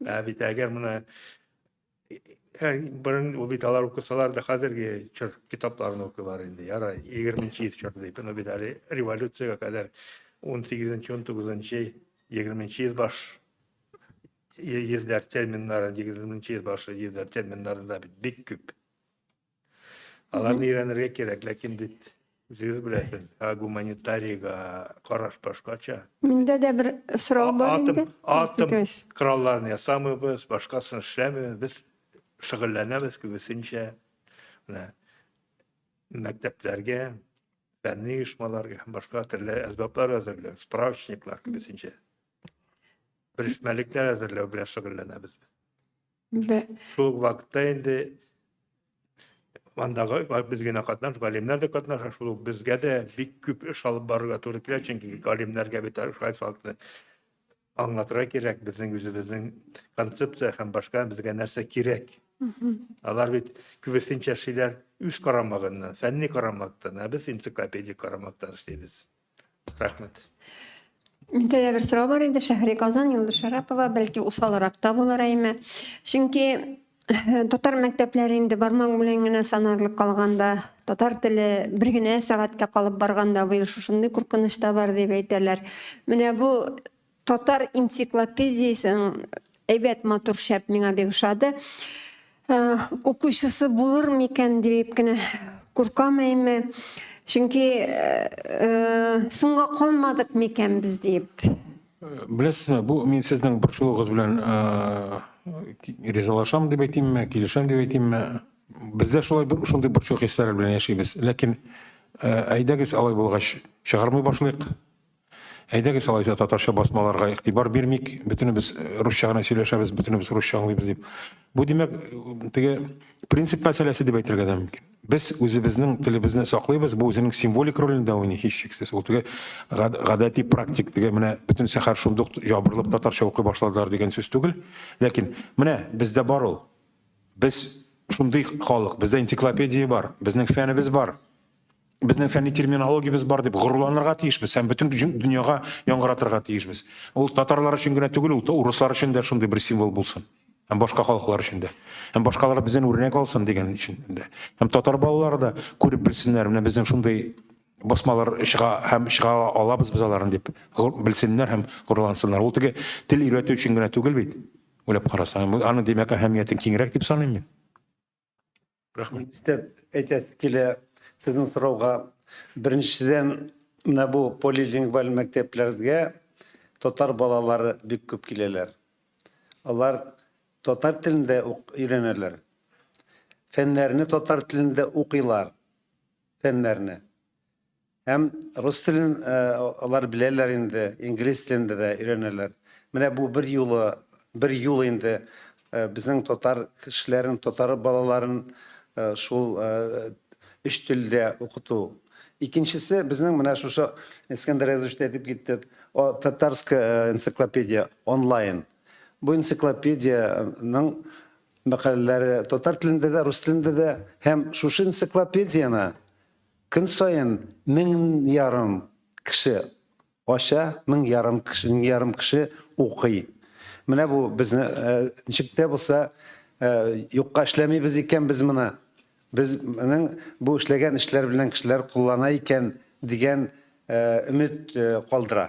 Бит әгәр менә Бұрын бит алар укысалар да хәзерге чор китапларын укылар инде. Ярай 20-нче чор дип, ну бит әле революциягә кадәр 18-нче, 19-нче, 20-нче баш йөзләр терминнары, 20-нче баш йөзләр терминнарында бит бик күп. Аларны өйрәнергә кирәк, ләкин бит үзегез беләсез, гуманитарийга караш башкача. Миндә дә бер сорау бар инде. Атом коралларын ясамыйбыз, башкасын эшләмибез, без шөгыльләнәбез күбесенчә мәктәпләргә, фәнни оешмаларга һәм башка төрле әсбаплар әзерләү, справочниклар күбесенчә. Белешмәлекләр әзерләү белән шөгыльләнәбез. Шул вакытта инде андагы безгә катнаш, галимнәр дә катнаша, шул безгә дә бик күп эш алып барырга туры килә, чөнки галимнәргә бит факты аңлатырга кирәк, безнең үзебезнең концепция һәм башка безгә нәрсә кирәк. Алар бит күбесенчә шиләр үз карамагыннан, фәнни карамактан, без энциклопедик карамактан эшлибез. Рәхмәт. Миндә дә бер сорау бар иде. Шәһри Казан, Йолдыз Шарапова, бәлки усалрак та булыр әйме. Чөнки татар мәктәпләре инде бармак белән генә санарлык калганда, татар теле бер генә сәгатькә калып барганда быел шушындый куркыныч та бар дип әйтәләр. Менә бу татар энциклопедиясен әйбәт матур шәп миңа бик ошады. Укучысы булыр микән дип кенә куркам әйме. Чөнки соңга калмадык микән без дип. Беләсезме, бу мин сезнең борчылуыгыз белән ризалашам дип әйтимме, килешәм дип әйтимме. Бездә шулай бер шундый борчылу хисләре белән яшибез. Ләкин әйдәгез алай булгач чыгармый башлыйк. Әйдәгез алайса татарча басмаларга игътибар бирмик, бөтенебез русча гына сөйләшәбез, бөтенебез русча аңлыйбыз дип. Бу димәк, теге принцип мәсьәләсе дип әйтергә дә мөмкин. Без үзебезнең телебезне саклыйбыз, бу үзенең символик ролендә уйный һичшиксез. Ул теге гадәти практик, теге менә бөтен сәхәр шундук җабырлык татарча укый башладылар дигән сүз түгел. Ләкин менә бездә бар ул. Без шундый халык, бездә энциклопедия бар, безнең фәнебез бар. Безнең фәнни терминологиябез бар дип горурланырга тиешбез, һәм бөтен дөньяга яңгыратырга тиешбез. Ул татарлар өчен генә түгел, ул урыслар өчен дә шундый бер символ булсын. Һәм башка халыклар өчен дә. Һәм башкалар бездән үрнәк алсын дигән өчен дә. Һәм татар балалары да күреп белсеннәр, менә безнең шундый басмалар чыга алабыз без аларны дип белсеннәр һәм горурлансыннар. Ул теге тел өйрәтү өчен генә түгел бит. Уйлап карасаң, аны димәк әһәмиятен киңрәк дип саныйм мин. Рәхмәт. Әйтәсе килә сезнең сорауга, беренчедән менә бу полилингваль мәктәпләргә татар балалары бик күп киләләр. Алар татар телендә өйрәнәләр. Фәннәрне татар телендә укыйлар. Фәннәрне. Һәм рус телен алар беләләр инде, инглиз телендә дә өйрәнәләр. Менә бу бер юл инде безнең татар кешеләрен, татар балаларын шул үч телдә укыту. Икенчесе безнең менә шушы Искәндәр Язович әйтеп китте, татарская энциклопедия онлайн. Бу энциклопедияның мәкаләләре татар телендә дә, рус телендә дә, һәм шушы энциклопедияны көн саен 1,5 кеше ача, 1,5 кеше укый. Менә бу безне ничектә булса юкка эшләмибез икән без моны. Безнең бу эшләгән эшләр белән кешеләр куллана икән дигән өмет калдыра.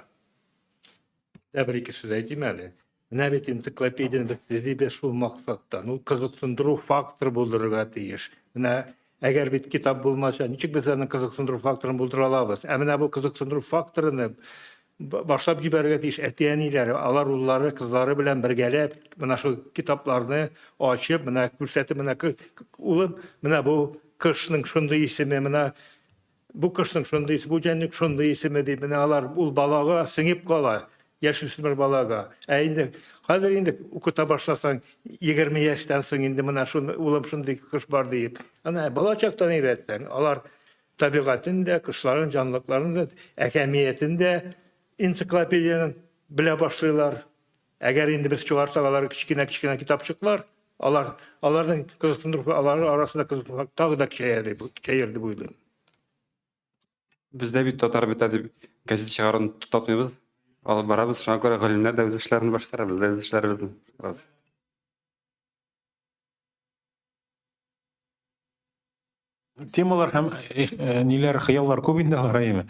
Бер-ике сүз әйтим әле. Менә бит энциклопедияны без шул максаттан, ул кызыксындыру фактор булдырырга тиеш. Менә Әгәр бит китап булмаса, ничек без аның кызыксындыру факторын булдыра алабыз? Ә менә бу кызыксындыру факторын башлап җибәрергә тиеш әти-әниләре, алар уллары, кызлары белән бергәләп, менә шул китапларны ачып, менә күрсәтеп, менә улым, менә бу кышның шундый исеме, менә бу кышның шундый исеме, бу җәнлек шундый исеме дип, менә алар ул балага сеңеп кала, яшүсмер балага. Ә инде хәзер инде укыта башласаң, 20 яшьтән соң инде менә шуны улым шундый кыш бар дип. Ана бала чактан өйрәтсәң, алар табигатен дә, кышларын, җанлыкларын да, әһәмиятен дә энциклопедияны белә башлыйлар. Әгәр инде без чыгарсак, алар кичкенә китапчыклар, аларның кызыксындыру, алар арасында кызыксындыру тагы да көчәер дип уйлыйм. Бездә бит татар бит дип газет чыгаруны тотмыйбыз. Алып барабыз, шуңа күрә галимнәр дә үз эшләрен башкарабыз, үз эшләребезне башкарабыз. Темалар һәм ниләр, хыяллар күп инде алар.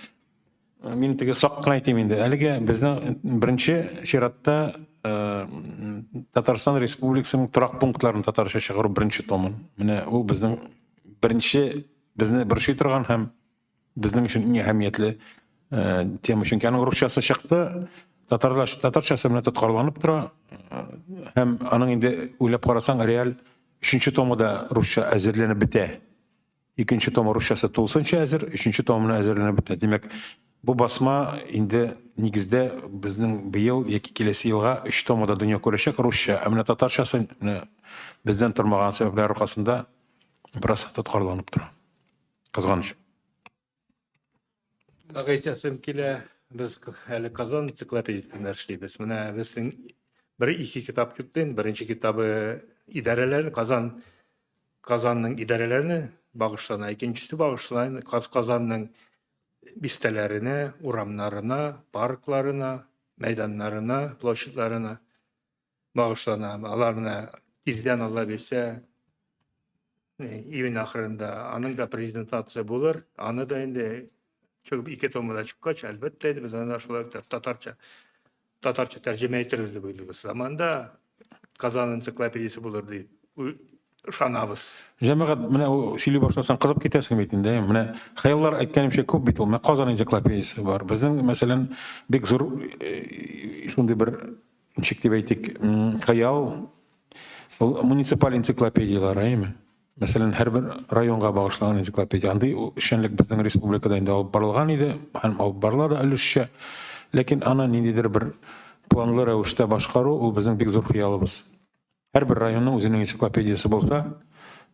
Мин теге сак кына әйтим инде. Әлегә безнең беренче чиратта Татарстан Республикасының торак пунктларын татарча чыгару беренче томын. Менә ул безнең беренче безне борчый торган һәм безнең өчен иң әһәмиятле тема. Чөнки аның русчасы чыкты, татарчасы менә тоткарланып тора. Һәм аның инде уйлап карасаң, реаль 3нче томы да русча әзерләнеп бетә. 2нче томы русчасы тулсынча әзер, 3нче томы әзерләнеп бетә. Димәк, бу басма инде нигездә безнең быел яки киләсе елга 3 томда дөнья күрәчәк русча. Ә менә татарчасы бездән тормаган сәбәпләр аркасында бераз тоткарланып тора. Кызганыч. Әйтәсем килә, без әле Казан энциклопедиясендә эшлибез. Менә безнең 1-2 китап чыкты. Беренче китабы идарәләр, Казанның идарәләренә багышлана, икенчесе багышлана Казанның бистәләренә, урамнарына, паркларына, мәйданнарына, площадьларына багышлана. Аларны тиздән Алла бирсә, июнь ахырында аның да презентация булыр. Аны да инде чыгып 2 томда чыккач, әлбәттә без аны шулай татарча тәрҗемә итәрбез дип уйлыйбыз. Заманда Казан энциклопедиясе булыр дип ышанабыз. Җәмәгать менә ул сөйли башласаң кызып китәсең бит инде. Менә хыяллар әйткәнемчә күп бит ул. Менә Казан энциклопедиясе бар. Безнең мәсәлән бик зур шундый бер ничек дип әйтик, хыял ул муниципаль энциклопедиялар, әйме? Мәсәлән, һәр бер районга багышланган энциклопедия. Андый эшчәнлек безнең республикада инде алып барылган иде, һәм алып барыла да өлешчә. Ләкин аны ниндидер бер планлы рәвештә башкару ул безнең бик зур хыялыбыз. Һәр бер районның үзенең энциклопедиясе булса,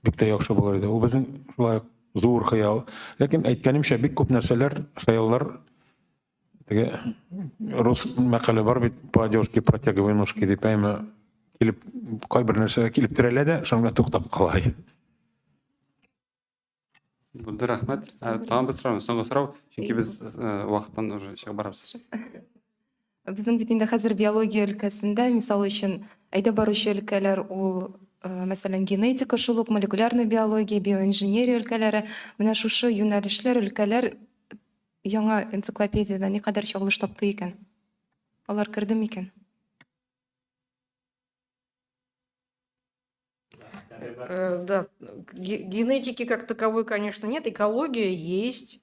бик тә яхшы булыр иде. Ул безнең шулай зур хыял. Ләкин әйткәнемчә бик күп нәрсәләр, хыяллар теге рус мәкале бар бит, по одежке протягивай ножки дип әйме килеп кайбер нәрсәгә килеп терәлә дә, шуңа туктап кала. Булды, рәхмәт. Тагын бер сорау, соңгы сорау, чөнки без вакыттан уже чыгып барабыз. Безнең бит инде хәзер биология өлкәсендә, мисал өчен, әйдә баручы өлкәләр ул, мәсәлән, генетика, шул ук молекулярная биология, биоинженерия өлкәләре, менә шушы юнәлешләр, өлкәләр яңа энциклопедияда никадәр чагылыш тапты икән? Алар кердеме икән? Да, генетики как таковой, конечно, нет. Экология есть.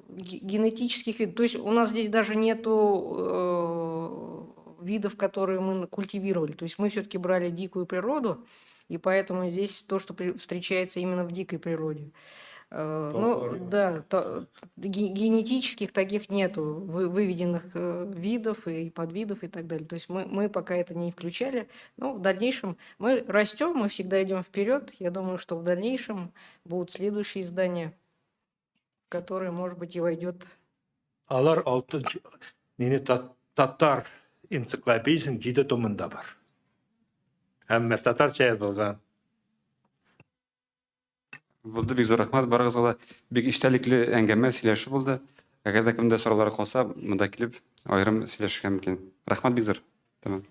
Генетических видов. То есть у нас здесь даже нету видов, которые мы культивировали. То есть мы все-таки брали дикую природу, и поэтому здесь то, что встречается именно в дикой природе. Ну, да, генетических таких нету выведенных видов и подвидов и так далее. То есть мы пока это не включали. Но в дальнейшем мы растем, мы всегда идем вперед. Я думаю, что в дальнейшем будут следующие издания, в которые, может быть, и войдет. Алар татар энциклопедиясының 7 томында бар. Һәммәсе татарча язылган. Булды, бик зур рәхмәт. Барыгызга да бик иштәлекле әңгәмә, сөйләшү булды. Әгәр дә кемдә сораулар калса, монда килеп аерым сөйләшергә мөмкин. Рәхмәт бик зур. Тамам.